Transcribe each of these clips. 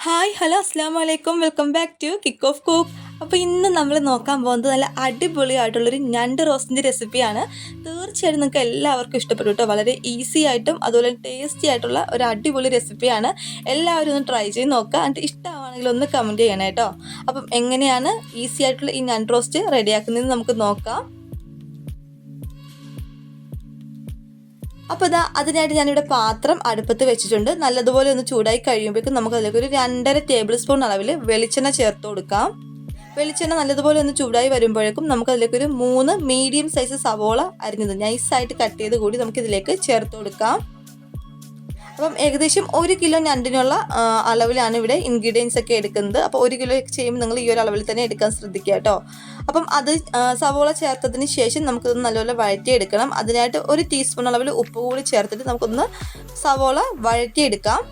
Hi hello അസ്സാം വലൈക്കും welcome back to kick off cook. അപ്പോൾ ഇന്ന് നമ്മൾ നോക്കാൻ പോകുന്നത് നല്ല അടിപൊളിയായിട്ടുള്ളൊരു ഞണ്ട് റോസ്റ്റിൻ്റെ റെസിപ്പിയാണ്. തീർച്ചയായിട്ടും നിങ്ങൾക്ക് എല്ലാവർക്കും ഇഷ്ടപ്പെട്ടു കേട്ടോ. വളരെ ഈസി ആയിട്ടും അതുപോലെ ടേസ്റ്റി ആയിട്ടുള്ള ഒരു അടിപൊളി റെസിപ്പിയാണ്. എല്ലാവരും ഒന്ന് ട്രൈ ചെയ്ത് നോക്കുക. എന്നിട്ട് ഇഷ്ടമാണെങ്കിൽ ഒന്ന് കമൻറ്റ് ചെയ്യണം കേട്ടോ. അപ്പം എങ്ങനെയാണ് ഈസി ആയിട്ടുള്ള ഈ ഞണ്ട് റോസ്റ്റ് റെഡിയാക്കുന്നതെന്ന് നമുക്ക് നോക്കാം. അപ്പോൾ അതിനായിട്ട് ഞാനിവിടെ പാത്രം അടുപ്പത്ത് വെച്ചിട്ടുണ്ട്. നല്ലതുപോലെ ഒന്ന് ചൂടായി കഴിയുമ്പോഴേക്കും നമുക്ക് അതിലേക്ക് ഒരു 2.5 ടേബിൾ സ്പൂൺ അളവിൽ വെളിച്ചെണ്ണ ചേർത്ത് കൊടുക്കാം. വെളിച്ചെണ്ണ നല്ലതുപോലെ ഒന്ന് ചൂടായി വരുമ്പോഴേക്കും നമുക്ക് അതിലേക്ക് ഒരു 3 മീഡിയം സൈസ് സവോള അരിഞ്ഞത് നൈസായിട്ട് കട്ട് ചെയ്ത് കൂടി നമുക്കിതിലേക്ക് ചേർത്ത് കൊടുക്കാം. അപ്പം ഏകദേശം 1 കിലോ ഞണ്ടിനുള്ള അളവിലാണ് ഇവിടെ ഇൻഗ്രീഡിയൻസ് ഒക്കെ എടുക്കുന്നത്. അപ്പോൾ 1 കിലോ ചെയ്യുമ്പോൾ നിങ്ങൾ ഈ ഒരു അളവിൽ തന്നെ എടുക്കാൻ ശ്രദ്ധിക്കുക കേട്ടോ. അപ്പം അത് സവോള ചേർത്തതിന് ശേഷം നമുക്കൊന്ന് നല്ലപോലെ വഴറ്റിയെടുക്കണം. അതിനായിട്ട് 1 ടീസ്പൂൺ അളവിൽ ഉപ്പ് കൂടി ചേർത്തിട്ട് നമുക്കൊന്ന് സവോള വഴറ്റിയെടുക്കാം.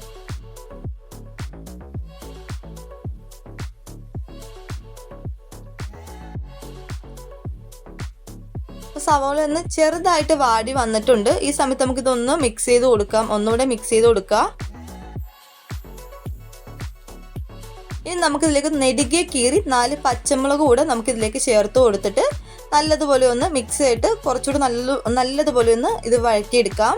സവോള ഒന്ന് ചെറുതായിട്ട് വാടി വന്നിട്ടുണ്ട്. ഈ സമയത്ത് നമുക്കിതൊന്ന് മിക്സ് ചെയ്ത് കൊടുക്കാം. ഒന്നുകൂടെ മിക്സ് ചെയ്ത് കൊടുക്കാം. ഇനി നമുക്കിതിലേക്ക് നെടുകെ കീറി 4 പച്ചമുളക് കൂടെ നമുക്കിതിലേക്ക് ചേർത്ത് കൊടുത്തിട്ട് നല്ലതുപോലെ ഒന്ന് മിക്സ് ചെയ്തിട്ട് കുറച്ചുകൂടി നല്ലതുപോലെ ഒന്ന് ഇത് വഴറ്റിയെടുക്കാം.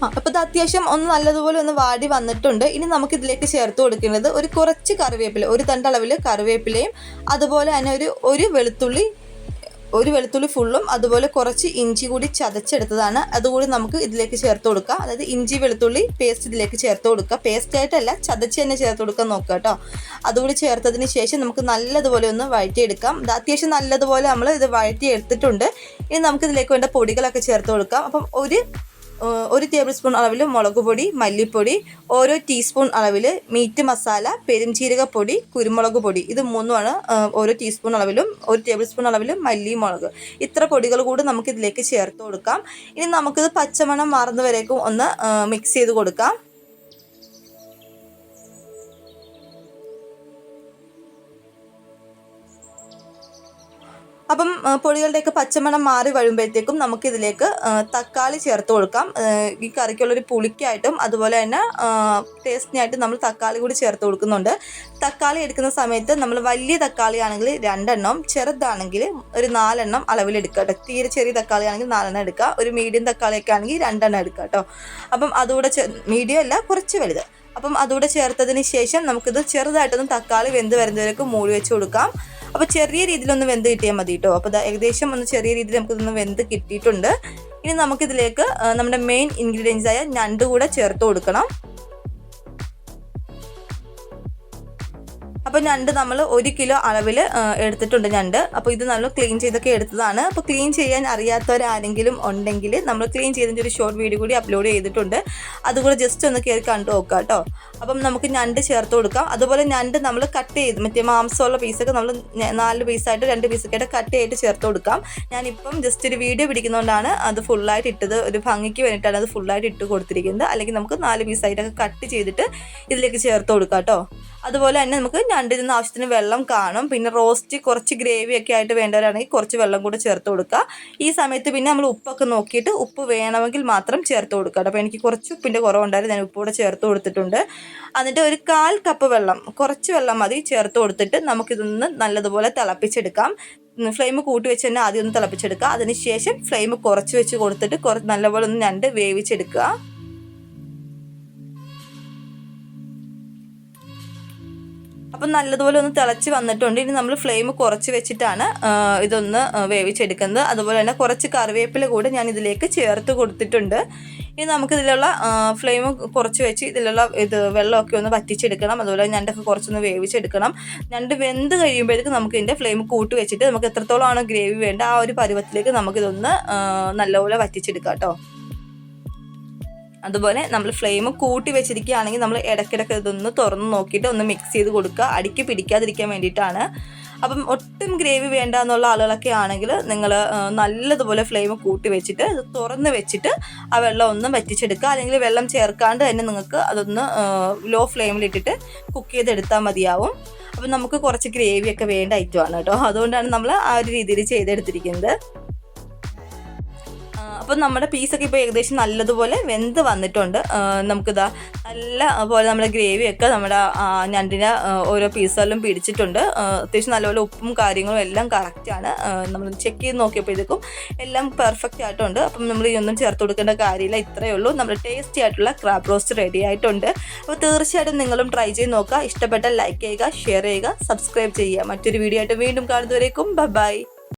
അപ്പോൾ ഇത് അത്യാവശ്യം ഒന്ന് നല്ലതുപോലെ ഒന്ന് വാടി വന്നിട്ടുണ്ട്. ഇനി നമുക്കിതിലേക്ക് ചേർത്ത് കൊടുക്കേണ്ടത് ഒരു കുറച്ച് കറിവേപ്പില, ഒരു തണ്ടളവിൽ കറിവേപ്പിലയും അതുപോലെ തന്നെ ഒരു വെളുത്തുള്ളി ഫുള്ളും അതുപോലെ കുറച്ച് ഇഞ്ചി കൂടി ചതച്ചെടുത്തതാണ്. അതുകൂടി നമുക്ക് ഇതിലേക്ക് ചേർത്ത് കൊടുക്കാം. അതായത് ഇഞ്ചി വെളുത്തുള്ളി പേസ്റ്റ് ഇതിലേക്ക് ചേർത്ത് കൊടുക്കുക. പേസ്റ്റായിട്ടല്ല, ചതച്ച് തന്നെ ചേർത്ത് കൊടുക്കാൻ നോക്കുക കേട്ടോ. അതുകൂടി ചേർത്തതിന് ശേഷം നമുക്ക് നല്ലതുപോലെ ഒന്ന് വഴറ്റിയെടുക്കാം. ഇത് അത്യാവശ്യം നല്ലതുപോലെ നമ്മൾ ഇത് വഴറ്റി എടുത്തിട്ടുണ്ട്. ഇനി നമുക്കിതിലേക്ക് വേണ്ട പൊടികളൊക്കെ ചേർത്ത് കൊടുക്കാം. അപ്പം ഒരു ടേബിൾ സ്പൂൺ അളവിൽ മുളക് പൊടി, മല്ലിപ്പൊടി, ഓരോ ടീസ്പൂൺ അളവിൽ മീറ്റ് മസാല, പെരുംജീരകപ്പൊടി, കുരുമുളക് പൊടി, ഇത് മൂന്നുമാണ് ഓരോ ടീസ്പൂൺ അളവിലും, 1 ടേബിൾ സ്പൂൺ അളവിലും മല്ലി മുളക്, ഇത്ര പൊടികൾ കൂടി നമുക്ക് ഇതിലേക്ക് ചേർത്ത് കൊടുക്കാം. ഇനി നമുക്കിത് പച്ചമണം മാറുന്നവരേക്കും ഒന്ന് മിക്സ് ചെയ്ത് കൊടുക്കാം. അപ്പം പൊടികളുടെയൊക്കെ പച്ചമണം മാറി വരുമ്പോഴത്തേക്കും നമുക്കിതിലേക്ക് തക്കാളി ചേർത്ത് കൊടുക്കാം. ഈ കറിക്കുള്ളൊരു പുളിക്കായിട്ടും അതുപോലെ തന്നെ ടേസ്റ്റിനായിട്ടും നമ്മൾ തക്കാളി കൂടി ചേർത്ത് കൊടുക്കുന്നുണ്ട്. തക്കാളി എടുക്കുന്ന സമയത്ത് നമ്മൾ വലിയ തക്കാളി ആണെങ്കിൽ 2 എണ്ണം, ചെറുതാണെങ്കിൽ ഒരു 4 എണ്ണം അളവിലെടുക്കുക കേട്ടോ. തീരെ ചെറിയ തക്കാളി ആണെങ്കിൽ 4 എണ്ണം എടുക്കുക. ഒരു മീഡിയം തക്കാളിയൊക്കെ ആണെങ്കിൽ 2 എണ്ണം എടുക്കുക കേട്ടോ. അപ്പം അതുകൂടെ മീഡിയം അല്ല, കുറച്ച് വലുത്. അപ്പം അതുകൂടെ ചേർത്തതിന് ശേഷം നമുക്കിത് ചെറുതായിട്ടൊന്ന് തക്കാളി വെന്ത് വരുന്നതിലേക്ക് മൂടി വെച്ച് കൊടുക്കാം. അപ്പോൾ ചെറിയ രീതിയിലൊന്ന് വെന്ത് കിട്ടിയാൽ മതി കേട്ടോ. അപ്പോൾ ഏകദേശം ഒന്ന് ചെറിയ രീതിയിൽ നമുക്കിതൊന്ന് വെന്ത് കിട്ടിയിട്ടുണ്ട്. ഇനി നമുക്കിതിലേക്ക് നമ്മുടെ മെയിൻ ഇൻഗ്രീഡിയൻസ് ആയ ഞണ്ട് കൂടെ ചേർത്ത് കൊടുക്കണം. അപ്പോൾ ഞണ്ട് നമ്മൾ 1 കിലോ അളവിൽ എടുത്തിട്ടുണ്ട് ഞണ്ട്. അപ്പോൾ ഇത് നമ്മൾ ക്ലീൻ ചെയ്തൊക്കെ എടുത്തതാണ്. അപ്പോൾ ക്ലീൻ ചെയ്യാൻ അറിയാത്തവരാരെങ്കിലും ഉണ്ടെങ്കിൽ നമ്മൾ ക്ലീൻ ചെയ്തതിൻ്റെ ഒരു ഷോർട്ട് വീഡിയോ കൂടി അപ്ലോഡ് ചെയ്തിട്ടുണ്ട്. അതുകൂടെ ജസ്റ്റ് ഒന്ന് കയറി കണ്ടു നോക്കുക കേട്ടോ. അപ്പം നമുക്ക് ഞണ്ട് ചേർത്ത് കൊടുക്കാം. അതുപോലെ ഞണ്ട് നമ്മൾ കട്ട് ചെയ്ത് മറ്റേ മാംസമുള്ള പീസൊക്കെ നമ്മൾ 4 പീസായിട്ട് 2 പീസൊക്കെ ആയിട്ട് കട്ട് ചെയ്തിട്ട് ചേർത്ത് കൊടുക്കാം. ഞാനിപ്പം ജസ്റ്റ് ഒരു വീഡിയോ പിടിക്കുന്നതുകൊണ്ടാണ് അത് ഫുള്ളായിട്ട് ഇട്ടത്. ഒരു ഭംഗിക്ക് വേണ്ടിയിട്ടാണ് അത് ഫുള്ളായിട്ട് ഇട്ട് കൊടുത്തിരിക്കുന്നത്. അല്ലെങ്കിൽ നമുക്ക് 4 പീസായിട്ടൊക്കെ കട്ട് ചെയ്തിട്ട് ഇതിലേക്ക് ചേർത്ത് കൊടുക്കാം കേട്ടോ. അതുപോലെ തന്നെ നമുക്ക് ഞണ്ടിൽ നിന്ന് ആവശ്യത്തിന് വെള്ളം കാണും. പിന്നെ റോസ്റ്റ് കുറച്ച് ഗ്രേവി ഒക്കെ ആയിട്ട് വേണ്ടവരാണെങ്കിൽ കുറച്ച് വെള്ളം കൂടെ ചേർത്ത് കൊടുക്കുക. ഈ സമയത്ത് പിന്നെ നമ്മൾ ഉപ്പൊക്കെ നോക്കിയിട്ട് ഉപ്പ് വേണമെങ്കിൽ മാത്രം ചേർത്ത് കൊടുക്കുക. അപ്പോൾ എനിക്ക് കുറച്ച് ഉപ്പിൻ്റെ കുറവുണ്ടായിരുന്നു, ഞാൻ ഉപ്പ് കൂടെ ചേർത്ത് കൊടുത്തിട്ടുണ്ട്. എന്നിട്ട് ഒരു 1/4 കപ്പ് വെള്ളം, കുറച്ച് വെള്ളം മതി, ചേർത്ത് കൊടുത്തിട്ട് നമുക്കിതൊന്ന് നല്ലതുപോലെ തിളപ്പിച്ചെടുക്കാം. ഫ്ലെയിം കൂട്ടി വെച്ച് തന്നെ ആദ്യം ഒന്ന് തിളപ്പിച്ചെടുക്കുക. അതിനുശേഷം ഫ്ലെയിം കുറച്ച് വെച്ച് കൊടുത്തിട്ട് നല്ലപോലെ ഒന്ന് ഞണ്ട് വേവിച്ചെടുക്കുക. അപ്പം നല്ലതുപോലെ ഒന്ന് തിളച്ച് വന്നിട്ടുണ്ട്. ഇനി നമ്മൾ ഫ്ലെയിം കുറച്ച് വെച്ചിട്ടാണ് ഇതൊന്ന് വേവിച്ചെടുക്കുന്നത്. അതുപോലെ തന്നെ കുറച്ച് കറിവേപ്പില കൂടെ ഞാൻ ഇതിലേക്ക് ചേർത്ത് കൊടുത്തിട്ടുണ്ട്. ഇനി നമുക്കിതിലുള്ള ഫ്ലെയിം കുറച്ച് വെച്ച് ഇതിലുള്ള വെള്ളമൊക്കെ ഒന്ന് വറ്റിച്ചെടുക്കണം. അതുപോലെ ഞണ്ടൊക്കെ കുറച്ചൊന്ന് വേവിച്ചെടുക്കണം. ഞണ്ട് വെന്ത് കഴിയുമ്പോഴേക്കും നമുക്ക് ഇതിൻ്റെ ഫ്ലെയിം കൂട്ടി വെച്ചിട്ട് നമുക്ക് എത്രത്തോളമാണോ ഗ്രേവി വേണ്ട ആ ഒരു പരുവത്തിലേക്ക് നമുക്കിതൊന്ന് നല്ലപോലെ വറ്റിച്ചെടുക്കാം കേട്ടോ. അതുപോലെ നമ്മൾ ഫ്ലെയിം കൂട്ടി വെച്ചിരിക്കുകയാണെങ്കിൽ നമ്മൾ ഇടയ്ക്കിടയ്ക്ക് ഇതൊന്ന് തുറന്ന് നോക്കിയിട്ട് ഒന്ന് മിക്സ് ചെയ്ത് കൊടുക്കുക. അടിക്ക് പിടിക്കാതിരിക്കാൻ വേണ്ടിയിട്ടാണ്. അപ്പം ഒട്ടും ഗ്രേവി വേണ്ട എന്നുള്ള ആളുകളൊക്കെ ആണെങ്കിൽ നിങ്ങൾ നല്ലതുപോലെ ഫ്ലെയിം കൂട്ടി വെച്ചിട്ട് അത് തുറന്ന് വെച്ചിട്ട് ആ വെള്ളം ഒന്ന് വറ്റിച്ചെടുക്കുക. അല്ലെങ്കിൽ വെള്ളം ചേർക്കാണ്ട് തന്നെ നിങ്ങൾക്ക് അതൊന്ന് ലോ ഫ്ലെയിമിലിട്ടിട്ട് കുക്ക് ചെയ്തെടുത്താൽ മതിയാവും. അപ്പം നമുക്ക് കുറച്ച് ഗ്രേവിയൊക്കെ വേണ്ട ഐറ്റമാണ് കേട്ടോ. അതുകൊണ്ടാണ് നമ്മൾ ആ ഒരു രീതിയിൽ ചെയ്തെടുത്തിരിക്കുന്നത്. അപ്പം നമ്മുടെ പീസൊക്കെ ഇപ്പോൾ ഏകദേശം നല്ലതുപോലെ വെന്ത് വന്നിട്ടുണ്ട്. നമുക്കിതാ നല്ല പോലെ നമ്മുടെ ഗ്രേവിയൊക്കെ നമ്മുടെ ഞണ്ടിന് ഓരോ പീസുകളിലും പിടിച്ചിട്ടുണ്ട്. അത്യാവശ്യം നല്ലപോലെ ഉപ്പും കാര്യങ്ങളും എല്ലാം കറക്റ്റാണ്. നമ്മൾ ചെക്ക് ചെയ്ത് നോക്കിയപ്പോഴത്തേക്കും എല്ലാം പെർഫെക്റ്റ് ആയിട്ടുണ്ട്. അപ്പം നമ്മൾ ഇതൊന്നും ചേർത്ത് കൊടുക്കേണ്ട കാര്യമില്ല. ഇത്രയേ ഉള്ളൂ. നമ്മുടെ ടേസ്റ്റി ആയിട്ടുള്ള ക്രാബ് റോസ്റ്റ് റെഡി ആയിട്ടുണ്ട്. അപ്പോൾ തീർച്ചയായിട്ടും നിങ്ങളും ട്രൈ ചെയ്ത് നോക്കുക. ഇഷ്ടപ്പെട്ടാൽ ലൈക്ക് ചെയ്യുക, ഷെയർ ചെയ്യുക, സബ്സ്ക്രൈബ് ചെയ്യുക. മറ്റൊരു വീഡിയോ ആയിട്ട് വീണ്ടും കാണുന്നവരേക്കും ബൈ.